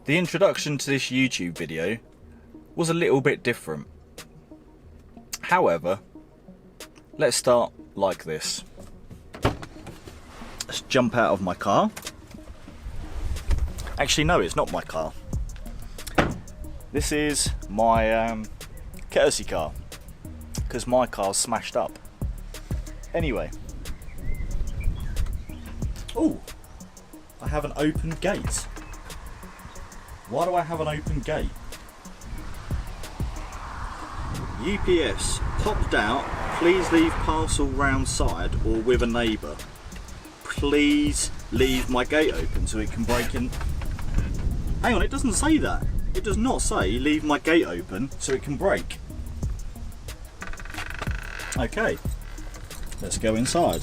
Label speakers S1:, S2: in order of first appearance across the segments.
S1: The introduction to this YouTube video was a little bit different. However, let's start like this. Let's jump out of my car. Actually, no, it's not my car. This is my courtesy car, because my car's smashed up. Anyway. Oh, I have an open gate. Why do I have an open gate? UPS, popped out, please leave parcel round side or with a neighbour. Please leave my gate open so it can break in. Hang on, it doesn't say that. It does not say leave my gate open so it can break. Okay, let's go inside.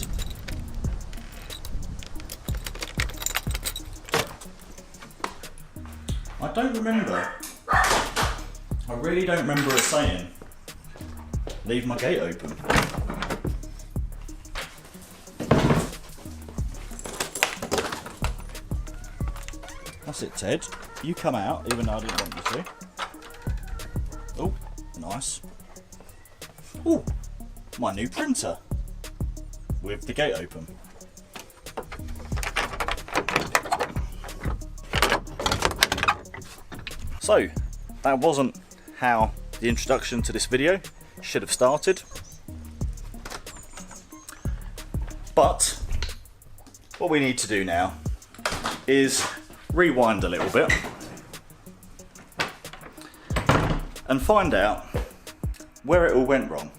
S1: I don't remember. I really don't remember it saying leave my gate open. That's it, Ted. You come out, even though I didn't want you to. Oh, nice. Oh, my new printer with the gate open. So, that wasn't how the introduction to this video should have started. But, what we need to do now is rewind a little bit and find out where it all went wrong.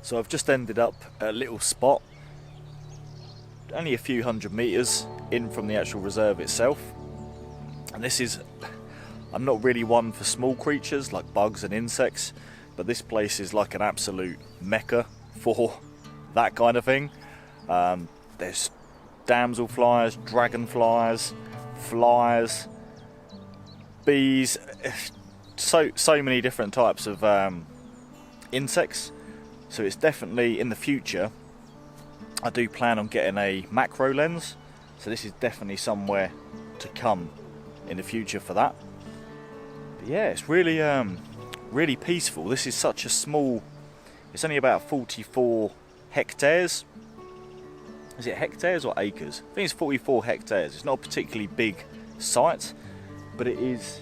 S1: So I've just ended up at a little spot, only a few hundred metres in from the actual reserve itself. And this is, I'm not really one for small creatures like bugs and insects, but this place is like an absolute mecca for that kind of thing. There's damselflies, dragonflies, flies, bees, so many different types of insects. So it's definitely, in the future, I do plan on getting a macro lens. So this is definitely somewhere to come in the future for that. But yeah, it's really, really peaceful. This is such a small, it's only about 44 hectares. Is it hectares or acres? I think it's 44 hectares. It's not a particularly big site, but it is,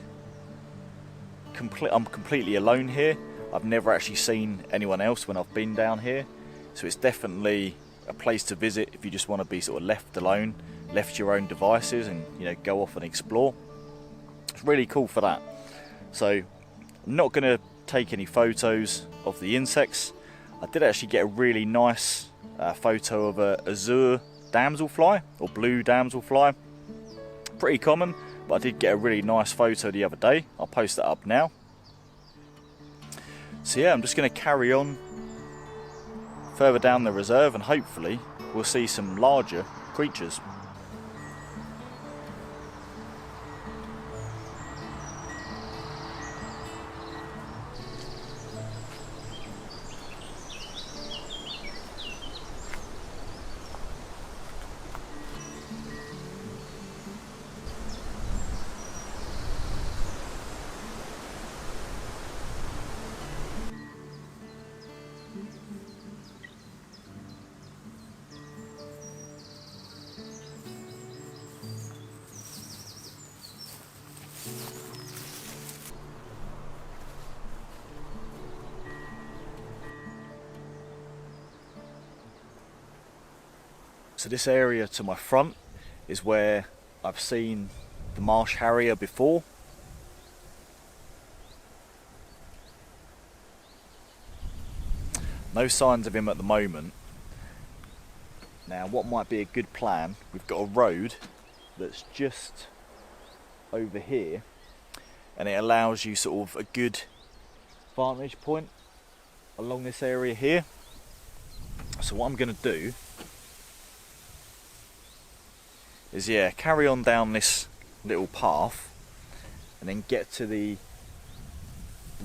S1: I'm completely alone here. I've never actually seen anyone else when I've been down here, so it's definitely a place to visit if you just want to be sort of left alone, left to your own devices, and go off and explore. It's really cool for that. So I'm not going to take any photos of the insects. I did actually get a really nice photo of a azure damselfly or blue damselfly. Pretty common, but I did get a really nice photo the other day. I'll post that up now. So yeah, I'm just going to carry on further down the reserve and hopefully we'll see some larger creatures. So this area to my front is where I've seen the Marsh Harrier before. No signs of him at the moment, Now what might be a good plan, we've got a road that's just over here and it allows you sort of a good vantage point along this area here. So what I'm going to do is, yeah, carry on down this little path and then get to the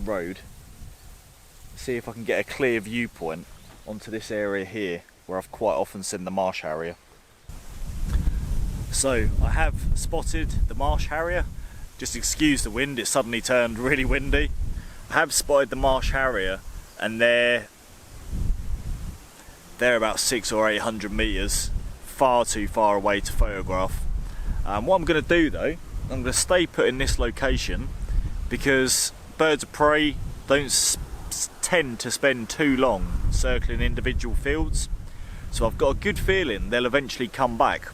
S1: road, see if I can get a clear viewpoint onto this area here where I've quite often seen the Marsh Harrier. So I have spotted the Marsh Harrier. Just excuse the wind, it suddenly turned really windy. I have spotted the Marsh Harrier and they're about 600 or 800 metres, far too far away to photograph. What I'm going to do though, I'm going to stay put in this location because birds of prey don't tend to spend too long circling individual fields. So I've got a good feeling they'll eventually come back.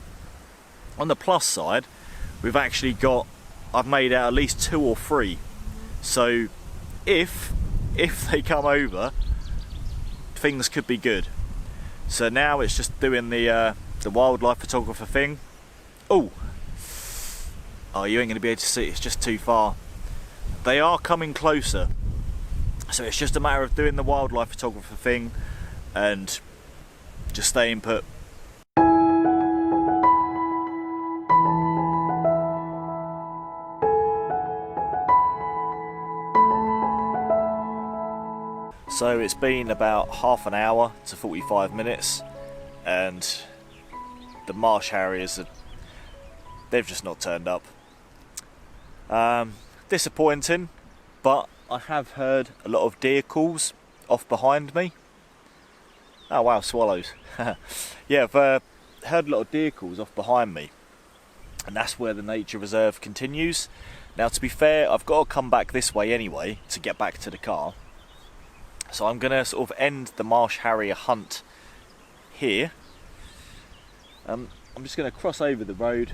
S1: On the plus side, I've made out at least 2 or 3. So if they come over, things could be good. So now it's just doing the wildlife photographer thing. Oh, you ain't going to be able to see it, it's just too far. They are coming closer. So it's just a matter of doing the wildlife photographer thing and just staying put. So it's been about half an hour to 45 minutes and the Marsh Harriers, they've just not turned up. Disappointing, but I have heard a lot of deer calls off behind me. Oh wow, swallows. Yeah, I've heard a lot of deer calls off behind me and that's where the nature reserve continues. Now to be fair, I've got to come back this way anyway to get back to the car. So I'm going to sort of end the Marsh Harrier hunt here. I'm just going to cross over the road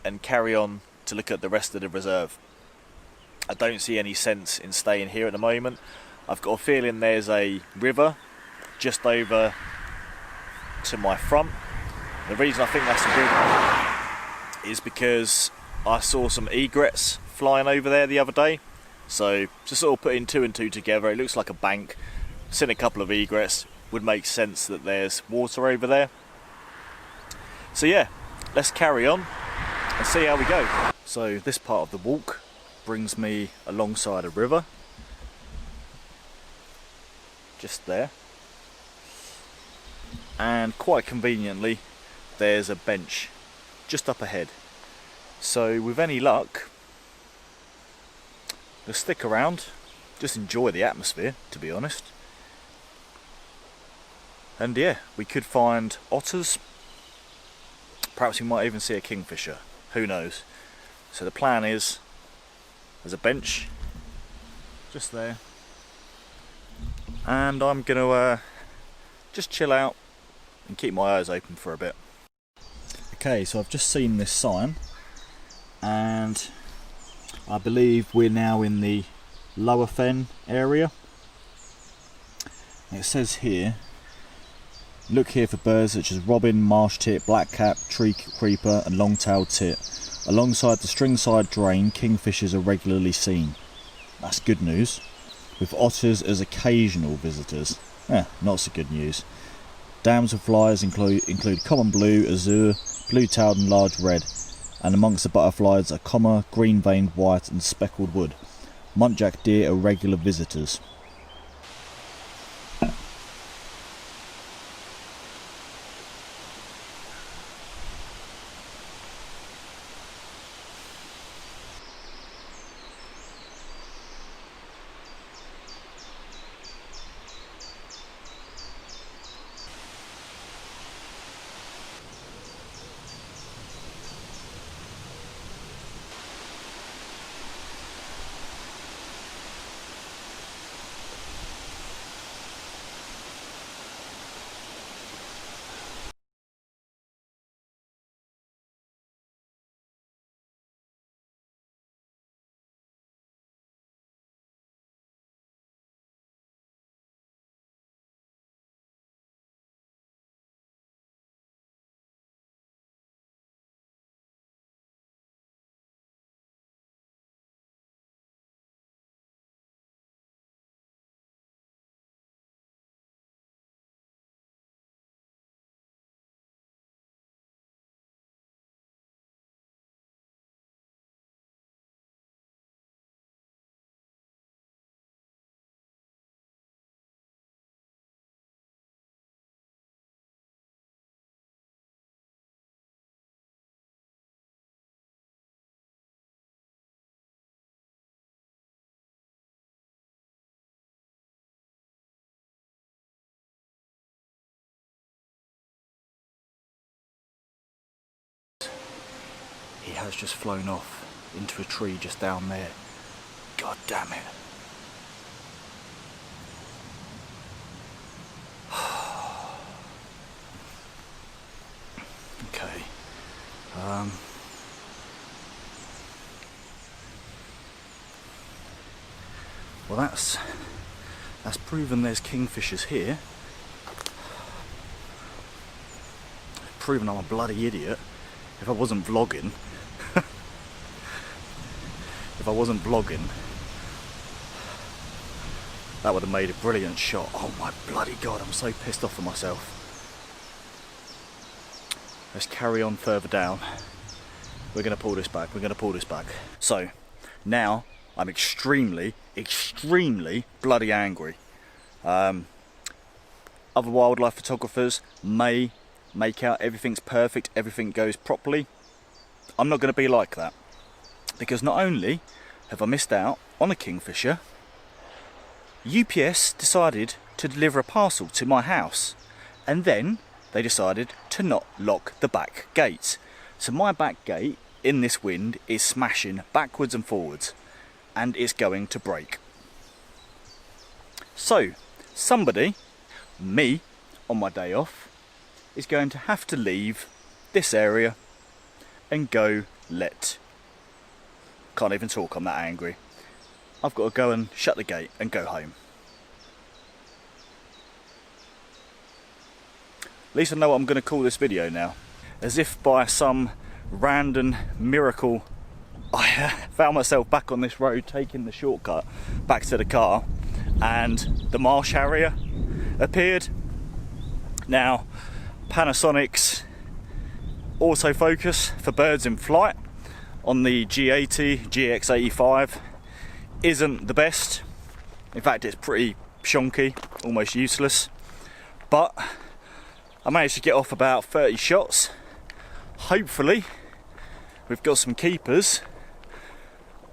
S1: and carry on to look at the rest of the reserve. I don't see any sense in staying here at the moment. I've got a feeling there's a river just over to my front. The reason I think that's a river is because I saw some egrets flying over there the other day. So just sort of putting 2 and 2 together, it looks like a bank. Seen a couple of egrets, would make sense that there's water over there. So yeah, let's carry on and see how we go. So this part of the walk brings me alongside a river, just there, and quite conveniently there's a bench just up ahead. So with any luck, we'll stick around, just enjoy the atmosphere, to be honest. And yeah, we could find otters, perhaps we might even see a kingfisher, who knows. So the plan is, there's a bench just there and I'm going to just chill out and keep my eyes open for a bit. Okay, so I've just seen this sign and I believe we're now in the Lower Fen area. It says here, look here for birds such as robin, marsh tit, blackcap, tree creeper and long-tailed tit. Alongside the string-side drain, kingfishers are regularly seen. That's good news. With otters as occasional visitors. Not so good news. Damselflies include common blue, azure, blue-tailed and large red. And amongst the butterflies are common, green-veined white and speckled wood. Muntjac deer are regular visitors. He has just flown off into a tree just down there. God damn it. Okay. Well, that's proven there's kingfishers here. Proven I'm a bloody idiot. If I wasn't vlogging, that would have made a brilliant shot. Oh my bloody god, I'm so pissed off at myself. Let's carry on further down. We're going to pull this back. So, now I'm extremely bloody angry. Other wildlife photographers may make out everything's perfect, everything goes properly. I'm not going to be like that, because not only have I missed out on a kingfisher, UPS decided to deliver a parcel to my house, and then they decided to not lock the back gate. So my back gate in this wind is smashing backwards and forwards, and it's going to break. So somebody, me on my day off, is going to have to leave this area and go can't even talk, I'm that angry. I've got to go and shut the gate and go home. At least I know what I'm going to call this video now. As if by some random miracle I found myself back on this road taking the shortcut back to the car, and the Marsh Harrier appeared. Now, Panasonic's autofocus for birds in flight on the G80, GX85 isn't the best. In fact, it's pretty shonky, almost useless. But I managed to get off about 30 shots. Hopefully, we've got some keepers.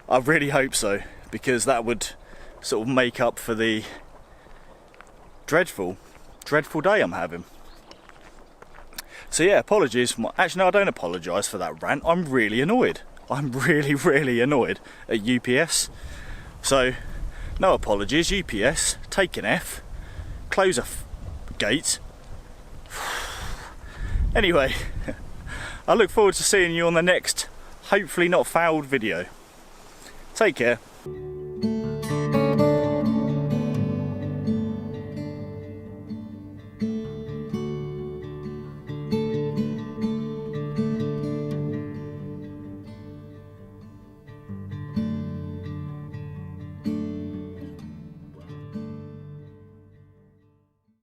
S1: I really hope so, because that would sort of make up for the dreadful day I'm having. So yeah, apologies. Actually, no, I don't apologise for that rant. I'm really annoyed. I'm really annoyed at UPS. So, no apologies. UPS, take an F, close a gate. Anyway, I look forward to seeing you on the next, hopefully not fouled video. Take care.